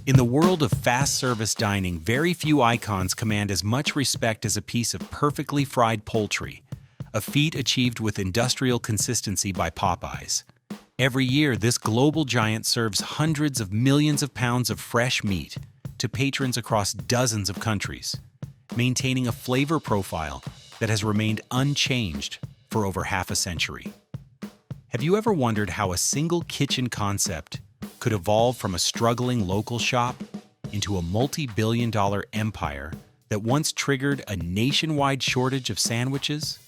In the world of fast service dining, very few icons command as much respect as a piece of perfectly fried poultry, a feat achieved with industrial consistency by Popeyes. Every year, this global giant serves hundreds of millions of pounds of fresh meat to patrons across dozens of countries, maintaining a flavor profile that has remained unchanged for over half a century. Have you ever wondered how a single kitchen concept could evolve from a struggling local shop into a multi-billion-dollar empire that once triggered a nationwide shortage of sandwiches?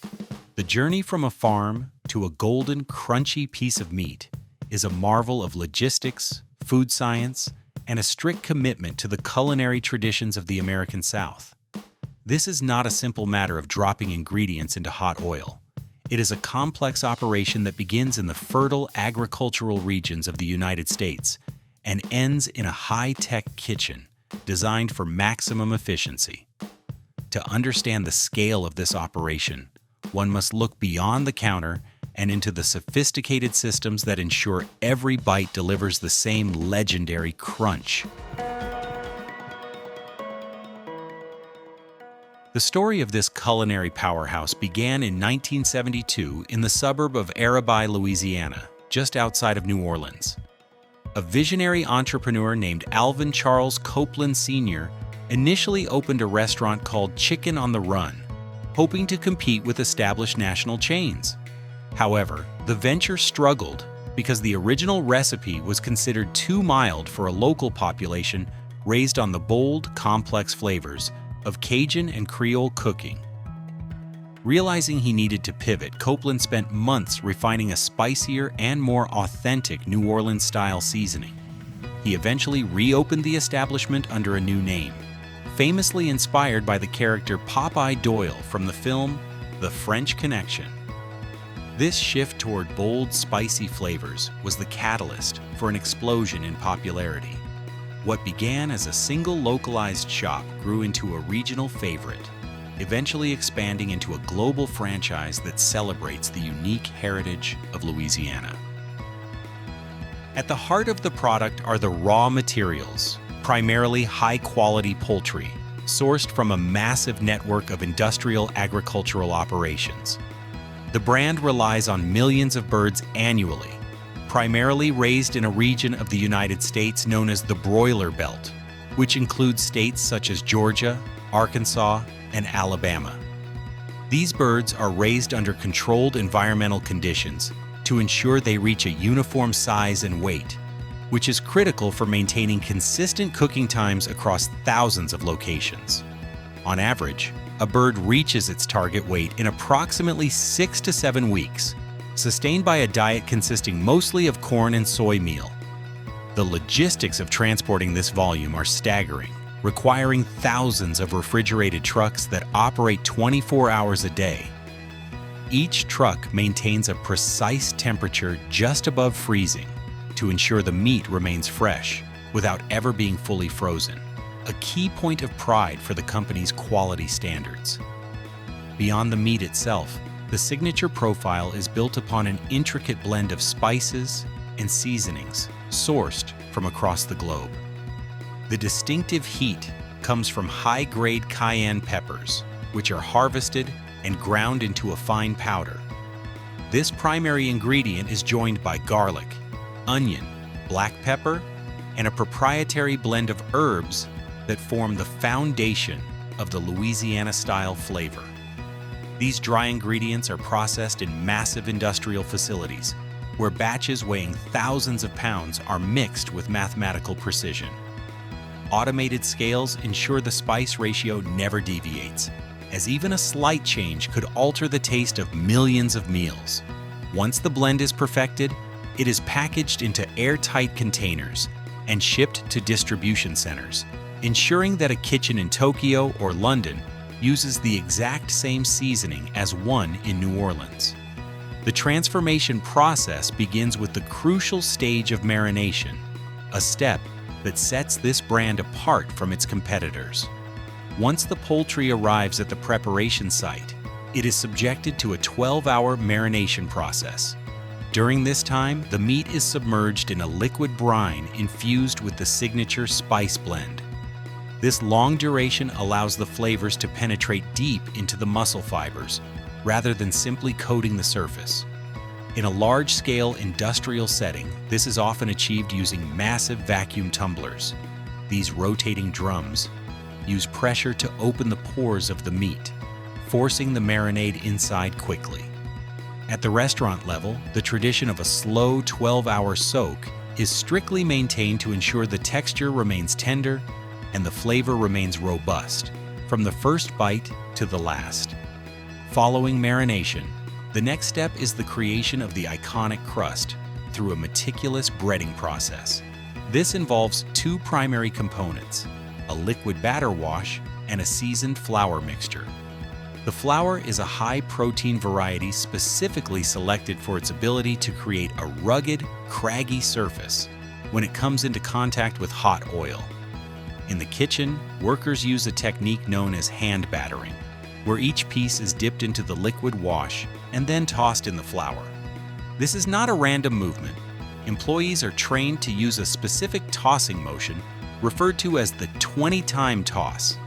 The journey from a farm to a golden, crunchy piece of meat is a marvel of logistics, food science, and a strict commitment to the culinary traditions of the American South. This is not a simple matter of dropping ingredients into hot oil. It is a complex operation that begins in the fertile agricultural regions of the United States and ends in a high-tech kitchen designed for maximum efficiency. To understand the scale of this operation, one must look beyond the counter and into the sophisticated systems that ensure every bite delivers the same legendary crunch. The story of this culinary powerhouse began in 1972 in the suburb of Arabi, Louisiana, just outside of New Orleans. A visionary entrepreneur named Alvin Charles Copeland Sr. initially opened a restaurant called Chicken on the Run, hoping to compete with established national chains. However, the venture struggled because the original recipe was considered too mild for a local population raised on the bold, complex flavors of Cajun and Creole cooking. Realizing he needed to pivot, Copeland spent months refining a spicier and more authentic New Orleans-style seasoning. He eventually reopened the establishment under a new name, famously inspired by the character Popeye Doyle from the film The French Connection. This shift toward bold, spicy flavors was the catalyst for an explosion in popularity. What began as a single localized shop grew into a regional favorite, eventually expanding into a global franchise that celebrates the unique heritage of Louisiana. At the heart of the product are the raw materials, primarily high-quality poultry, sourced from a massive network of industrial agricultural operations. The brand relies on millions of birds annually, primarily raised in a region of the United States known as the broiler belt, which includes states such as Georgia, Arkansas, and Alabama. These birds are raised under controlled environmental conditions to ensure they reach a uniform size and weight, which is critical for maintaining consistent cooking times across thousands of locations. On average, a bird reaches its target weight in approximately 6 to 7 weeks, sustained by a diet consisting mostly of corn and soy meal. The logistics of transporting this volume are staggering, requiring thousands of refrigerated trucks that operate 24 hours a day. Each truck maintains a precise temperature just above freezing to ensure the meat remains fresh without ever being fully frozen, a key point of pride for the company's quality standards. Beyond the meat itself, the signature profile is built upon an intricate blend of spices and seasonings sourced from across the globe. The distinctive heat comes from high-grade cayenne peppers, which are harvested and ground into a fine powder. This primary ingredient is joined by garlic, onion, black pepper, and a proprietary blend of herbs that form the foundation of the Louisiana-style flavor. These dry ingredients are processed in massive industrial facilities, where batches weighing thousands of pounds are mixed with mathematical precision. Automated scales ensure the spice ratio never deviates, as even a slight change could alter the taste of millions of meals. Once the blend is perfected, it is packaged into airtight containers and shipped to distribution centers, ensuring that a kitchen in Tokyo or London uses the exact same seasoning as one in New Orleans. The transformation process begins with the crucial stage of marination, a step that sets this brand apart from its competitors. Once the poultry arrives at the preparation site, it is subjected to a 12-hour marination process. During this time, the meat is submerged in a liquid brine infused with the signature spice blend. This long duration allows the flavors to penetrate deep into the muscle fibers, rather than simply coating the surface. In a large-scale industrial setting, this is often achieved using massive vacuum tumblers. These rotating drums use pressure to open the pores of the meat, forcing the marinade inside quickly. At the restaurant level, the tradition of a slow 12-hour soak is strictly maintained to ensure the texture remains tender and the flavor remains robust, from the first bite to the last. Following marination, the next step is the creation of the iconic crust through a meticulous breading process. This involves two primary components, a liquid batter wash and a seasoned flour mixture. The flour is a high-protein variety specifically selected for its ability to create a rugged, craggy surface when it comes into contact with hot oil. In the kitchen, workers use a technique known as hand battering, where each piece is dipped into the liquid wash and then tossed in the flour. This is not a random movement. Employees are trained to use a specific tossing motion referred to as the 20-time toss.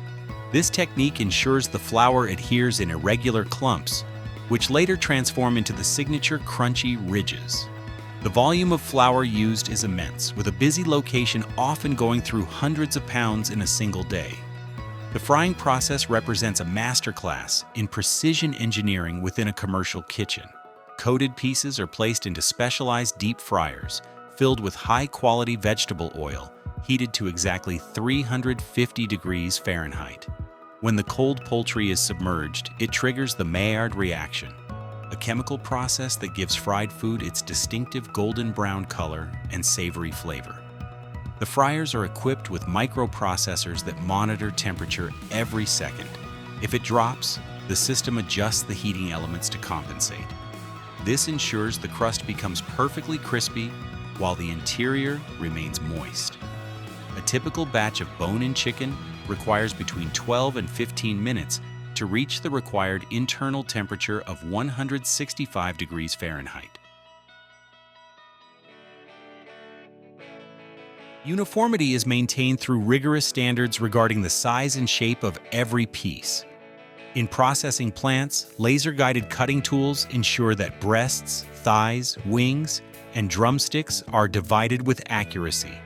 This technique ensures the flour adheres in irregular clumps, which later transform into the signature crunchy ridges. The volume of flour used is immense, with a busy location often going through hundreds of pounds in a single day. The frying process represents a masterclass in precision engineering within a commercial kitchen. Coated pieces are placed into specialized deep fryers, filled with high-quality vegetable oil, heated to exactly 350 degrees Fahrenheit. When the cold poultry is submerged, it triggers the Maillard reaction, a chemical process that gives fried food its distinctive golden brown color and savory flavor. The fryers are equipped with microprocessors that monitor temperature every second. If it drops, the system adjusts the heating elements to compensate. This ensures the crust becomes perfectly crispy while the interior remains moist. A typical batch of bone-in chicken requires between 12 and 15 minutes to reach the required internal temperature of 165 degrees Fahrenheit. Uniformity is maintained through rigorous standards regarding the size and shape of every piece. In processing plants, laser-guided cutting tools ensure that breasts, thighs, wings, and drumsticks are divided with accuracy.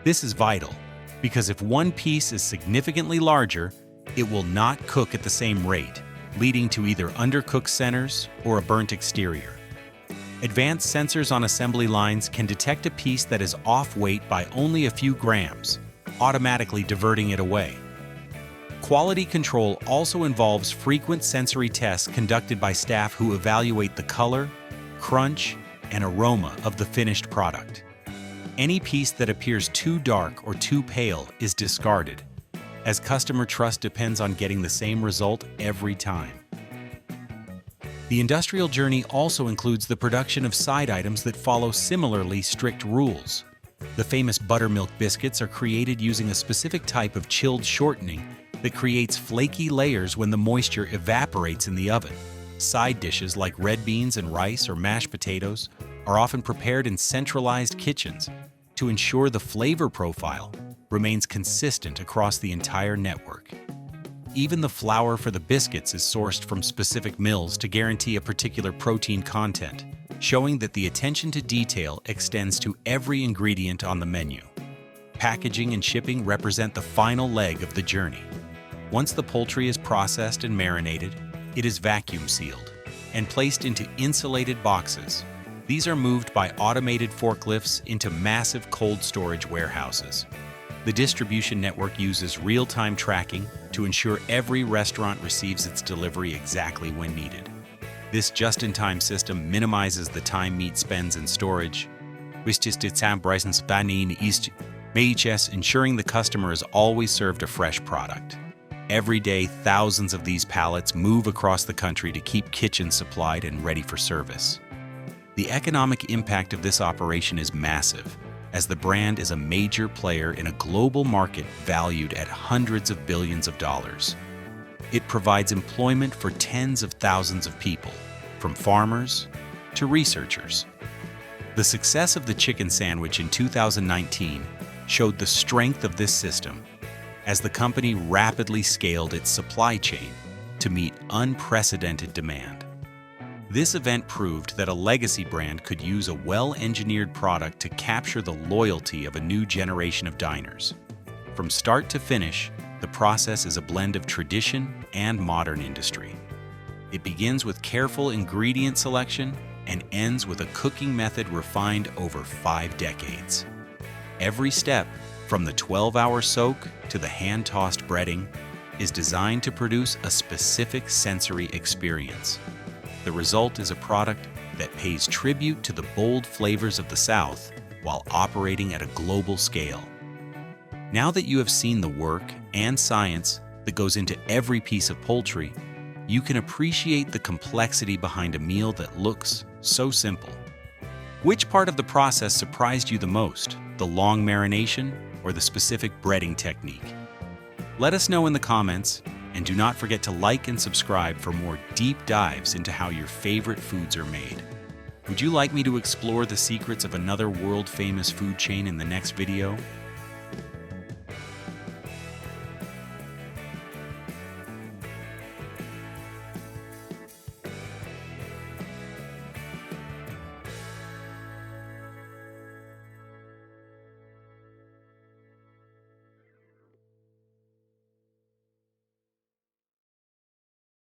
This is vital, because if one piece is significantly larger, it will not cook at the same rate, leading to either undercooked centers or a burnt exterior. Advanced sensors on assembly lines can detect a piece that is off weight by only a few grams, automatically diverting it away. Quality control also involves frequent sensory tests conducted by staff who evaluate the color, crunch, and aroma of the finished product. Any piece that appears too dark or too pale is discarded, as customer trust depends on getting the same result every time. The industrial journey also includes the production of side items that follow similarly strict rules. The famous buttermilk biscuits are created using a specific type of chilled shortening that creates flaky layers when the moisture evaporates in the oven. Side dishes like red beans and rice or mashed potatoes are often prepared in centralized kitchens to ensure the flavor profile remains consistent across the entire network. Even the flour for the biscuits is sourced from specific mills to guarantee a particular protein content, showing that the attention to detail extends to every ingredient on the menu. Packaging and shipping represent the final leg of the journey. Once the poultry is processed and marinated, it is vacuum sealed and placed into insulated boxes. These are moved by automated forklifts into massive cold storage warehouses. The distribution network uses real-time tracking to ensure every restaurant receives its delivery exactly when needed. This just-in-time system minimizes the time meat spends in storage, ensuring the customer is always served a fresh product. Every day, thousands of these pallets move across the country to keep kitchens supplied and ready for service. The economic impact of this operation is massive, as the brand is a major player in a global market valued at hundreds of billions of dollars. It provides employment for tens of thousands of people, from farmers to researchers, The success of the chicken sandwich in 2019 showed the strength of this system as the company rapidly scaled its supply chain to meet unprecedented demand. This event proved that a legacy brand could use a well-engineered product to capture the loyalty of a new generation of diners. From start to finish, the process is a blend of tradition and modern industry. It begins with careful ingredient selection and ends with a cooking method refined over 5 decades. Every step, from the 12-hour soak to the hand-tossed breading, is designed to produce a specific sensory experience. The result is a product that pays tribute to the bold flavors of the South while operating at a global scale. Now that you have seen the work and science that goes into every piece of poultry, you can appreciate the complexity behind a meal that looks so simple. Which part of the process surprised you the most, the long marination or the specific breading technique? Let us know in the comments, and do not forget to like and subscribe for more deep dives into how your favorite foods are made. Would you like me to explore the secrets of another world-famous food chain in the next video?